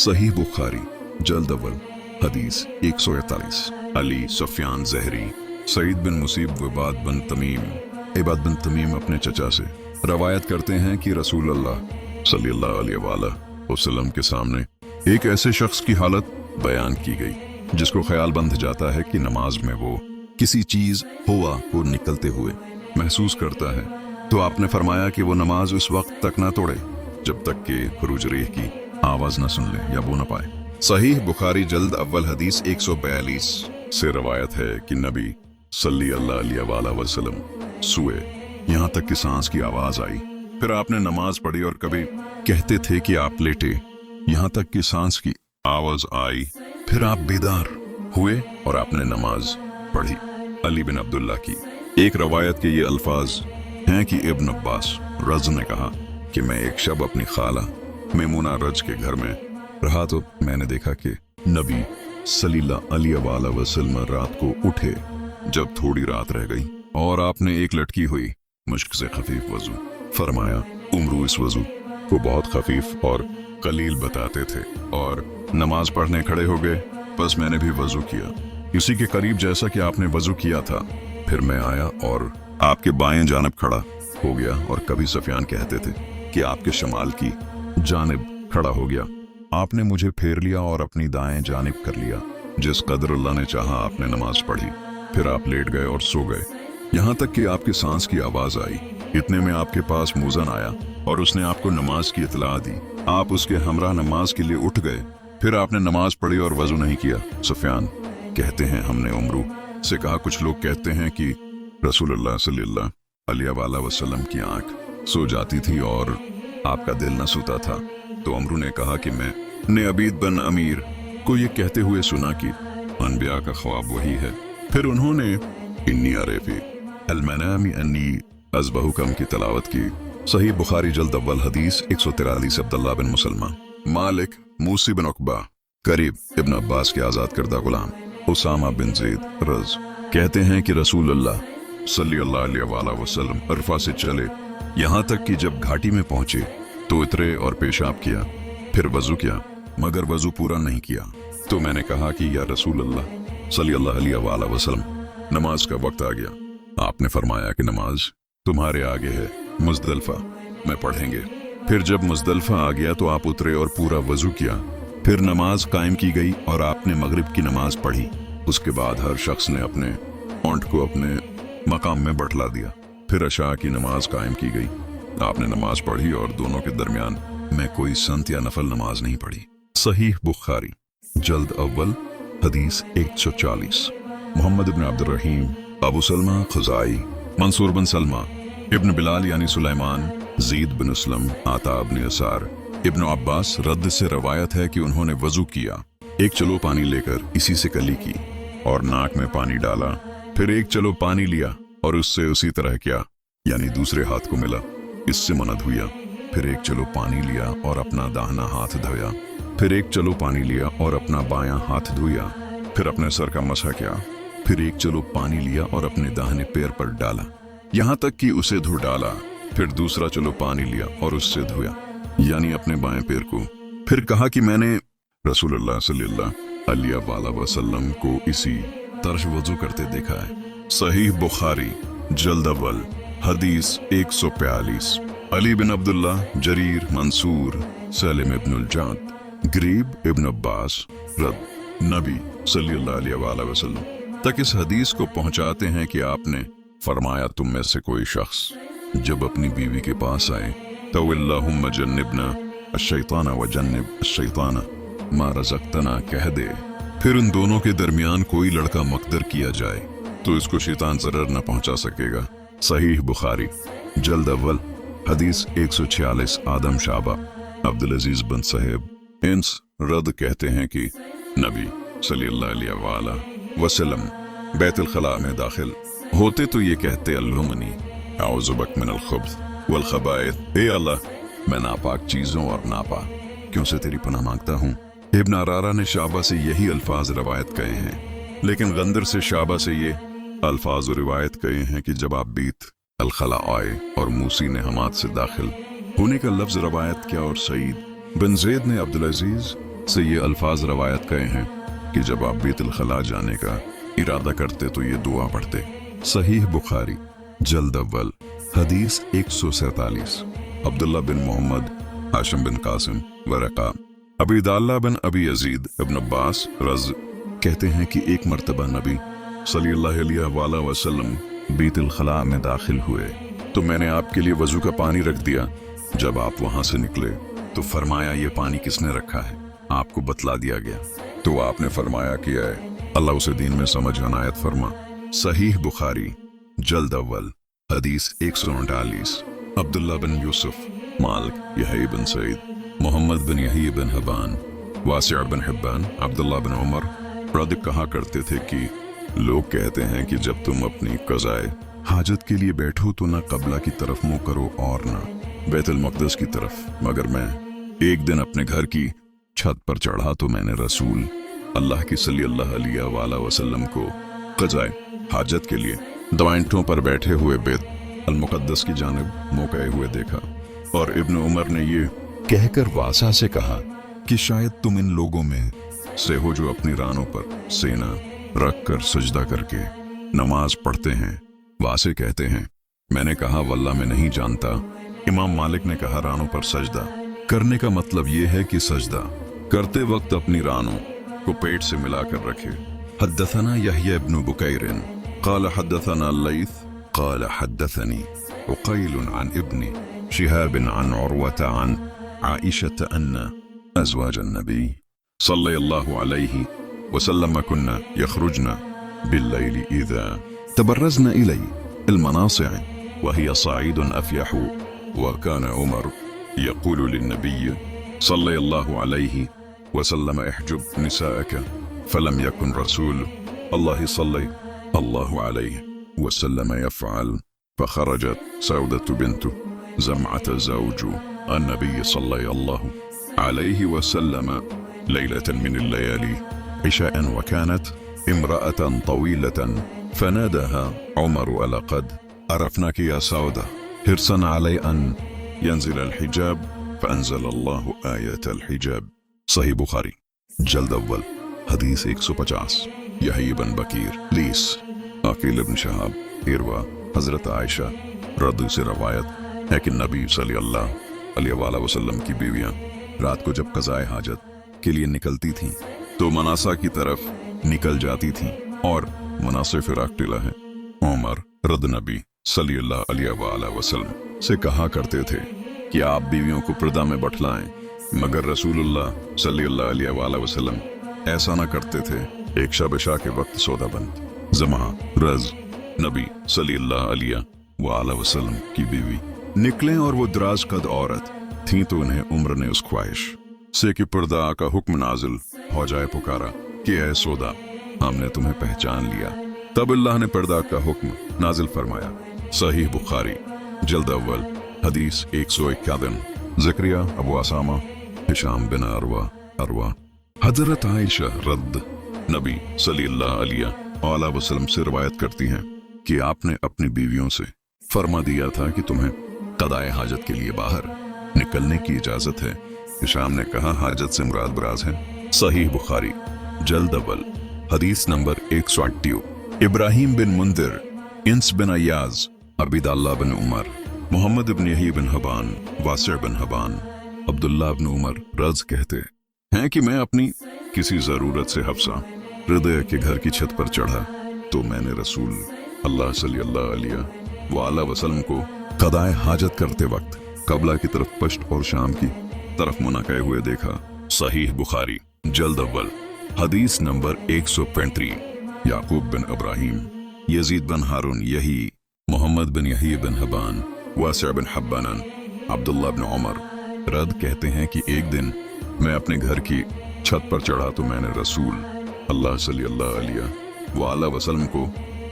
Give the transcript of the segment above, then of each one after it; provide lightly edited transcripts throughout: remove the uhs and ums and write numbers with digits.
सही बुखारी जल्द अव्वल हदीस 141। अली, सुफियान ज़हरी, सईद बिन मुसीब, इबाद बिन तमीम अपने चचा से रवायत करते हैं कि रसूल अल्लाह सल्लल्लाहु अलैहि वसल्लम के सामने एक ऐसे शख्स की हालत बयान की गई जिसको ख्याल बंध जाता है कि नमाज में वो किसी चीज हवा को निकलते हुए महसूस करता है। तो आपने फरमाया कि वो नमाज उस वक्त तक ना तोड़े जब तक कि खुरूज रेह की आवाज न सुन ले या बो न पाए। सहीह बुखारी जल्द अव्वल हदीस 142 से रवायत है कि नबी सल्लल्लाहु अलैहि वसल्लम सोए यहाँ तक कि सांस की आवाज आई, फिर आपने नमाज पढ़ी और कभी कहते थे कि आप लेटे यहाँ तक कि सांस की आवाज आई, फिर आप बेदार हुए और आपने नमाज पढ़ी। अली बिन अब्दुल्ला की एक रवायत के ये अल्फाज हैं कि इब्न अब्बास रज ने कहा कि मैं एक शब अपनी खाला मेमुना रज के घर में रहा तो मैंने देखा कि नबी सल्लल्लाहु अलैहि वसल्लम रात को उठे जब थोड़ी रात रह गई और आपने एक लटकी हुई मुश्क से खफीफ वजू फरमाया। उमरू इस वजू को बहुत खफीफ और कलील बताते थे और नमाज पढ़ने खड़े हो गए। बस मैंने भी वजू किया इसी के करीब जैसा कि आपने वजू किया था। फिर मैं आया और आपके बाएं जानिब खड़ा हो गया और कभी सफियान कहते थे कि आपके शमाल की जानिब खड़ा हो गया। आपने मुझे फेर लिया और अपनी दाएं जानिब कर लिया। जिस कदर अल्लाह ने चाहा आपने नमाज पढ़ी, फिर आप लेट गए और सो गए यहाँ तक कि आपकी सांस की आवाज आई। इतने में आपके पास मुज़न आया और उसने आपको नमाज की इतला दी। आप उसके हमरा नमाज के लिए उठ गए, फिर आपने नमाज पढ़ी और वजू नहीं किया। सुफियान कहते हैं हमने उमरू से कहा, कुछ लोग कहते हैं कि रसूलुल्लाह सल्लल्लाहु अलैहि वसल्लम की आंख सो जाती थी और आपका दिल न सोता था। तो उमरू ने कहा कि मैंने अबीद बिन अमीर को ये कहते हुए सुना कि अनबिया का ख्वाब वही है। फिर उन्होंने इन्नी अरेफी अलमनामी अन्नी अज़बहुकम की तलावत की। सही बुखारी जल्द अव्वल हदीस 143। अब्दुल्लाह बिन मुसलमा, मालिक, मूसी बिन उकबा, करीब इब्न अब्बास के आजाद करदा गुलाम उसामा बिन ज़ैद रज़ कहते हैं कि रसूलुल्लाह सल्लल्लाहु अलैहि वसल्लम अरफा से चले यहाँ तक कि जब घाटी में पहुंचे तो उतरे और पेशाब किया, फिर वजू किया मगर वजू पूरा नहीं किया। तो मैंने कहा कि या रसूलुल्लाह सल्लल्लाहु अलैहि वसल्लम, नमाज का वक्त आ गया। आपने फरमाया कि नमाज तुम्हारे आगे है, मुज़दलिफ़ा में पढ़ेंगे। फिर जब मुज़दलिफ़ा आ गया तो आप उतरे और पूरा वजू किया, फिर नमाज कायम की गई और आपने मगरिब की नमाज पढ़ी। उसके बाद हर शख्स ने अपने ऊंट को अपने मकाम में बैठला दिया। फिर अशा की नमाज कायम की गई। आपने नमाज पढ़ी और दोनों के दरमियान में कोई संत या नफल नमाज नहीं पढ़ी। सहीह बुखारी जल्द अव्वल हदीस 140। मोहम्मद इब्न अब्दुर रहीम, अबू सलमा खुजाई, मंसूर बिन सलमा, इब्न बिलाल यानी सुलेमान, ज़ीद बिन असलम, आता बिन यसार, इब्न अब्बास रद्द से रवायत है कि उन्होंने वजू किया, एक चलो पानी लेकर इसी से कली की और नाक में पानी डाला, फिर एक चलो पानी लिया और उससे उसी तरह किया यानी दूसरे हाथ को मिला, इससे मना धोया, फिर एक चलो पानी लिया और अपना दाहिना हाथ धोया, फिर एक चलो पानी लिया और अपना बायां हाथ धोया, फिर अपने सर का मसह किया, फिर एक चलो पानी लिया और अपने दाहिने पैर पर डाला यहाँ तक कि उसे धो डाला, फिर दूसरा चलो पानी लिया और उससे धोया यानी अपने बाएं पैर को। फिर कहा कि मैंने रसूलुल्लाह सल्लल्लाहु अलैहि वसल्लम को इसी तरह वजू करते देखा है। सहीह बुखारी जल्द अव्वल हदीस 142। अली बिन अब्दुल्ला, जरीर, मंसूर, सलीम इब्नुल जाद, गरीब इब्न अब्बास रद नबी सल्लल्लाहु अलैहि वसल्लम तक इस हदीस को पहुंचाते हैं कि आपने फरमाया, तुम में से कोई शख्स जब अपनी बीवी के पास आए तो अल्लाहुम्मा जन्निबना अश-शैताना व जन्निब अश-शैताना मा रज़क़तना कह दे, फिर उन दोनों के दरमियान कोई लड़का मकदर किया जाए तो इसको शैतान जरर न पहुंचा सकेगा। सहीह बुखारी जल्द अव्वल हदीस 146। आदम शाबा, अब्दुल अजीज बिन साहिब इंस रद कहते हैं कि नबी सल्लल्लाहु अलैहि वसल्लम बैतुल खला में दाखिल होते तो ये कहते, अल्लाहुम्मनी औज़ु बिक मिनल खुब्स वल खबाइथ, ए अल्लाह मैं नापाक चीजों और नापाक से तेरी पनाह मांगता हूँ। इब्न अरारा ने शाबा से यही अल्फाज रवायत कहे हैं, लेकिन गंदर से शाबा से ये अल्फाज रिवायत कहे हैं कि जब आप बीत अलखला आए और मूसी ने हमाद से दाखिल होने का लफ्ज रवायत किया और सईद बिन ज़ैद ने अब्दुल अजीज से ये अल्फाज रवायत कहे हैं कि जब आप बैतुल खला जाने का इरादा करते तो ये दुआ पढ़ते। सहीह बुखारी जल्द अव्वल हदीस 147। अब्दुल्ला बिन मोहम्मद, हाशिम बिन कासिम, वरका, अबीदाल्ला बिन अबी यजीद इब्न अब्बास रज कहते हैं कि एक मर्तबा नबी सल्लल्लाहु अलैहि वसल्लम बैतुल खला में दाखिल हुए तो मैंने आपके लिए वजू का पानी रख दिया। जब आप वहां से निकले तो फरमाया ये पानी किसने रखा है? आपको बतला दिया गया तो आपने फरमाया कि अल्लाह उसे दीन में समझ अनायत फरमा। सहीह बुखारी जल्द अव्वल हदीस 139। अब्दुल्ला बिन यूसुफ, मालिक, यही बिन सईद, मोहम्मद बिन यही बिन हबान, वासिअ बिन हिब्बान, अब्दुल्ला बिन उमर रद कहा करते थे कि लोग कहते हैं कि जब तुम अपनी कज़ाए हाजत के लिए बैठो तो ना कबला की तरफ मुंह करो और ना बैतुल मक़दस की तरफ। मगर मैं एक दिन अपने घर की छत पर चढ़ा तो मैंने रसूल अल्लाह की सल्लल्लाहु अलैहि वसल्लम को कज़ाए हाजत के लिए दवाइंटों पर बैठे हुए बैतुल मुक़द्दस की जानिब मुंह किए हुए देखा। और इब्न उमर ने ये कहकर वासा से कहा कि शायद तुम इन लोगों में से हो जो अपनी रानों पर सेना रख कर सजदा करके नमाज पढ़ते हैं। वासे कहते हैं मैंने कहा वल्लाह मैं नहीं जानता। इमाम मालिक ने कहा रानों पर सजदा करने का मतलब ये है कि सजदा करते वक्त अपनी रानों को पेट से मिलाकर रखे। हद्दथना यहया इब्न बुकैर क़ाल हद्दथना लैथ क़ाल हद्दथनी उक़ैल अन इब्न शिहाब अन उर्वत अन आइशा अन्न अज़वाज अन्नबी सल्लल्लाहु अलैहि वसल्लम कुन्ना यख़रुजना बिल्लैल इज़ा तबर्रज़ना इलै المناصع وهي صعيد أفيح وكان عمر يقول للنبي صلى الله عليه وسلم احجب نساءك فلم يكن رسول الله صلى الله عليه وسلم يفعل فخرجت سودة بنت زمعة زوج النبي صلى الله عليه وسلم ليلة من الليالي عشاء وكانت امرأة طويلة فناداها عمر لقد عرفناك يا سودة حرصا علي أن ينزل الحجاب فأنزل الله آية الحجاب। सही बुखारी जल्द अव्वल हदीस 150। यही बन बकीर लीस अकील इब्न शहाब इरवा हजरत आयशा रद्द से रवायत है कि नबी सल्लल्लाहु अलैहि वसल्लम की बीवियां रात को जब कज़ाए हाजत के लिए निकलती थीं तो मनासा की तरफ निकल जाती थीं। और मनासे फिराक टिला है। उमर रद नबी सल्लल्लाहु अलैहि वसल्लम से कहा करते थे कि आप बीवियों को पर्दा में बठलाएं, मगर रसूलुल्लाह सल्लल्लाहु अलैहि वसल्लम ऐसा ना करते थे। एक शब-ए-शा के वक्त सौदाबंद जमा रज नबी सल्लल्लाहु अलैहि वसल्लम की बीवी निकले और वो दराज कद औरत थी तो उन्हें उम्र ने उस ख्वाहिश से कि पर्दा का हुक्म नाजिल हो जाए पुकारा कि ऐ सौदा हमने तुम्हें पहचान लिया। तब अल्लाह ने पर्दा का हुक्म नाजिल फरमाया। सहीह बुखारी जल्द अव्वल हदीस 151। ज़करिया अबू असामा हिशाम बिन अरवा हजरत आयशा रद्द नबी सल्लल्लाहु अलैहि वसल्लम से रवायत करती हैं कि आपने अपनी बीवियों से फरमा दिया था कि तुम्हें कदाए हाजत के लिए बाहर निकलने की इजाजत है। हिशाम ने कहा हाजत से मुराद बराज है। सहीह बुखारी जल्द अव्वल हदीस नंबर 180। इब्राहिम बिन मुंदिर, इंस बिन अयाज, अबीदाल्ला बिन उमर, मोहम्मद बिन यही बिन हबान, वासिअ बिन हबान, अब्दुल्ला बिन उमर रज कहते हैं कि मैं अपनी किसी जरूरत से हफ्सा हृदय के घर की छत पर चढ़ा तो मैंने रसूल अल्लाह सल्लल्लाहु अलैहि वसल्लम को कदाए हाजत करते वक्त कबला की तरफ पश्त और शाम की तरफ मुनाके हुए देखा। सहीह बुखारी जल्द अव्वल हदीस नंबर 135। याकूब बिन इब्राहिम, यजीद बिन हारून यही, मोहम्मद बिन यही बिन हबान, वासिअ बिन हब्बान, अब्दुल्ला बिन उमर रद कहते हैं कि एक दिन मैं अपने घर की छत पर चढ़ा तो मैंने रसूल अल्लाह सल्लल्लाहु अलैहि वसल्लम को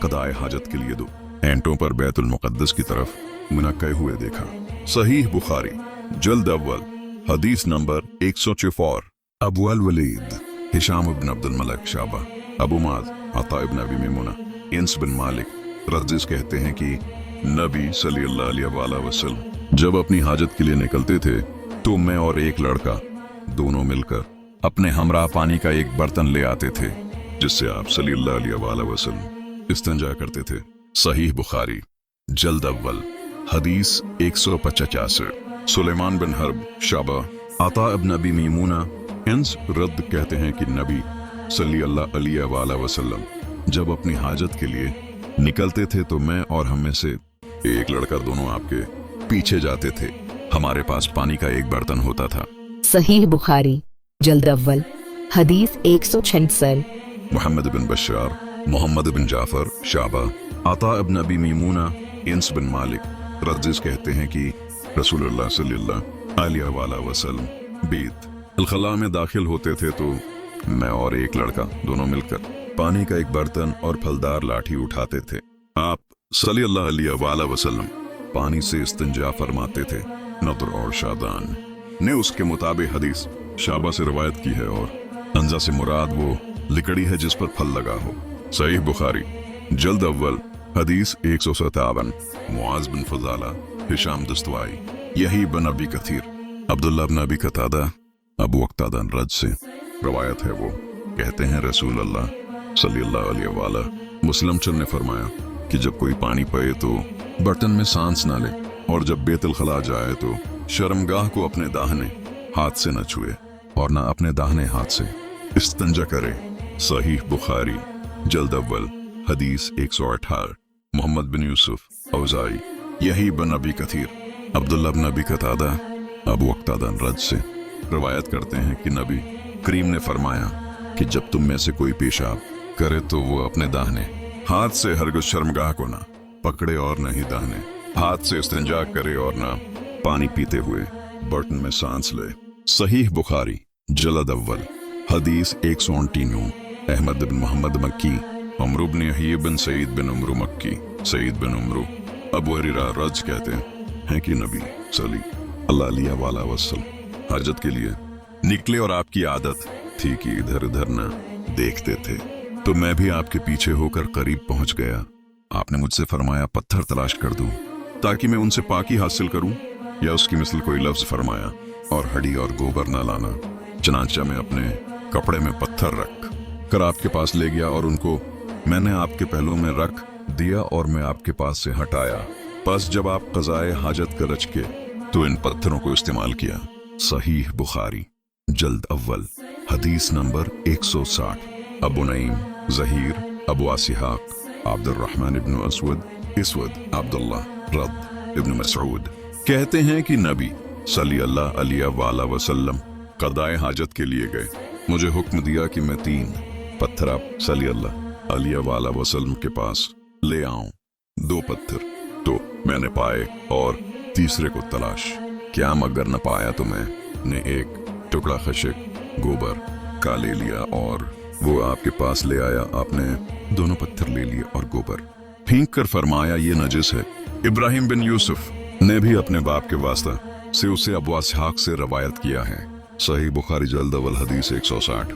कदाए हाजत के लिए दो एंटों पर बैतुल मुक़द्दस की तरफ मुनक्के हुए देखा। सहीह बुखारी जल्द अव्वल हदीस नंबर 164। अबू अल वलीद हिशाम इब्न अब्दुल मलिक शाबा, अबू माद अता इब्न अबी मैमुना, इंस बिन मालिक रज़िस कहते हैं कि नबी सल्लल्लाहु अलैहि वसल्लम जब अपनी हाजत के लिए निकलते थे तो मैं और एक लड़का दोनों मिलकर अपने हमरा पानी का एक बर्तन ले आते थे जिससे आप सल्लल्लाहु अलैहि वसल्लम इस्तिंजा करते थे। सहीह बुखारी जल्द अव्वल हदीस 155। सुलेमान बिन हर्ब शाबा आता इब्न अबी मीमूना इंस रद्द कहते हैं कि नबी सल्लल्लाहु अलैहि वसल्लम जब अपनी हाजत के लिए निकलते थे तो मैं और हम में से एक लड़का दोनों आपके पीछे जाते थे। हमारे पास पानी का एक बर्तन होता था। सहीह बुखारी जल्द अव्वल हदीस 166। मोहम्मद बिन बशार मोहम्मद बिन जाफर शाबा आता इब्न अबी मीमूना इंस बिन मालिक रजीज कहते हैं कि रसूलुल्लाह सल्लल्लाहु अलैहि वसल्लम बीत अलखला में दाखिल होते थे तो मैं और एक लड़का दोनों मिलकर पानी का एक बर्तन और फलदार लाठी उठाते थे। आप सल्लल्लाहु अलैहि वसल्लम पानी से इस्तिंजा फरमाते थे। नदर और शादान ने उसके मुताबिक हदीस शाबा से रवायत की है और अंजा से मुराद वो लिकड़ी है जिस पर फल लगा हो। सहीह बुखारी जल्द अव्वल हदीस 157। मुआज बिन फजाला हिशाम दस्तवाई यही बिन अबी कथीर अब्दुल्लाह बिन अबी कतादा अबू अक्तादा रज से रवायत है। वो कहते हैं रसूल अल्लाह सल्लल्लाहु अलैहि वसल्लम मुस्लिम चंद ने फरमाया कि जब कोई पानी पिए तो बर्तन में सांस ना ले और जब बेतुल खला जाए तो शर्मगाह को अपने दाहिने हाथ से न छुए और न अपने दाहिने हाथ से इस्तिंजा करे। सहीह बुखारी जल्द अव्वल हदीस 118। मोहम्मद बिन यूसुफ औजाई यही बिन अबी कथीर अब्दुल्लाह बिन अबी कतादा अबू अक्तादा रज से रवायत करते हैं कि नबी करीम ने फरमाया कि जब तुम में से कोई पेशाब करे तो वो अपने दाहिने हाथ से हरगिज़ शर्मगाह को ना पकड़े और न ही दाहिने हाथ से इस्तिंजा करे और ना पानी पीते हुए बर्तन में सांस ले। सहीह बुखारी जल्द अव्वल हदीस 129। अहमद बिन मोहम्मद मक्की अमरू बिन यही बिन सईद बिन उमरू मक्की सईद बिन उमरू अबू हुरैरा रज कहते हैं कि नबी सल्लल्लाहु अलैहि वसल्लम हजत के लिए निकले और आपकी आदत थी कि इधर उधर न देखते थे तो मैं भी आपके पीछे होकर करीब पहुंच गया। आपने मुझसे फरमाया पत्थर तलाश कर दूं ताकि मैं उनसे पाकी हासिल करूं या उसकी मिसल कोई लफ्ज फरमाया और हड्डी और गोबर न लाना। चनांचा में अपने कपड़े में पत्थर रख कर आपके पास ले गया और उनको मैंने आपके पहलू में रख दिया और मैं आपके पास से हटाया। बस जब आप क़ज़ाए हाजत कर रच के तो इन पत्थरों को इस्तेमाल किया। सहीह बुखारी जल्द अव्वल हदीस नंबर 160। अबू नईम ज़हीर अबू आसिहाक अब्दुर्रहमान इब्न असवद इसवद अब्दुल्लाह रद इब्न मसऊद कहते हैं कि नबी सल्लल्लाहु अलैहि वसल्लम क़ज़ाए हाजत के लिए गए। मुझे हुक्म दिया कि मैं 3 पत्थर आप सल्लल्लाहु अलैहि वसल्लम के पास ले आऊं। 2 पत्थर तो मैंने पाए और तीसरे को तलाश क्या मगर न पाया तो मैंने एक टुकड़ा खशक गोबर का ले लिया और वो आपके पास ले आया। आपने दोनों पत्थर ले लिए और गोबर फेंक कर फरमाया ये नजिस है। इब्राहिम बिन यूसुफ ने भी अपने बाप के वास्ता से उसे अबू इसहाक से रवायत किया है। सही बुखारी जल्द अव्वल हदीस 160।